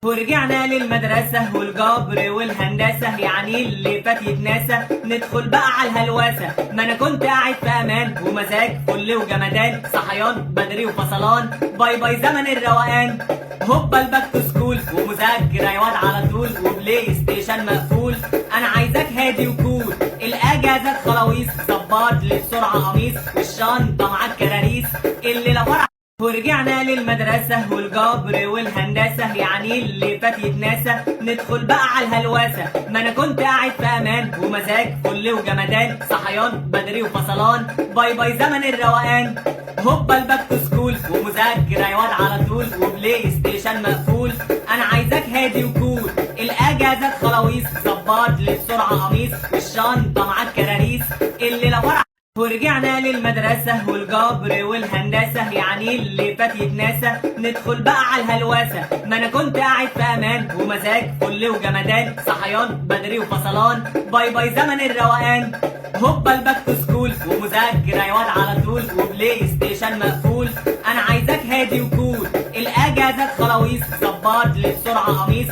ورجعنا للمدرسة والجبر والهندسة، يعني اللي فات يتناسى. ندخل بقى على الهلوسة، ما انا كنت قاعد في امان ومزاج فل وجمدان، صحيان بدري وفصلان، باي باي زمن الروقان. هوبا الباك تو سكول ومذاكرة يا واد على طول، وبلاي ستيشن مقفول. انا عايزك هادي وكول، الاجازات خلاويص، ظبط لي بسرعة قميص والشنطة معاك كراريس الليلة فرح. ورجعنا للمدرسة والجبر والهندسة، يعني اللي فات يتناسى. ندخل بقى على الهلوسة، ما انا كنت قاعد في امان ومزاج فل وجمدان، صحيان بدري وفصلان، باي باي زمن الروقان. هوبا الباك تو سكول ومذاكرة يا واد على طول، وبلاي ستيشن مقفول. انا عايزك هادي وكول، الاجازات خلاويص، ظبط لي بسرعة قميص والشنطة معاك كراريس الليلة فرح. ورجعنا للمدرسة والجبر والهندسة، يعني اللي فات يتناسى. ندخل بقى على الهلوسة، ما انا كنت قاعد في امان ومزاج فل وجمدان، صحيان بدري وفصلان، باي باي زمن الروقان. هوبا الباك تو سكول ومذاكرة يا واد على طول، وبلاي ستيشن مقفول. انا عايزك هادي وكول، الاجازات خلاويص، ظبط لي بسرعة قميص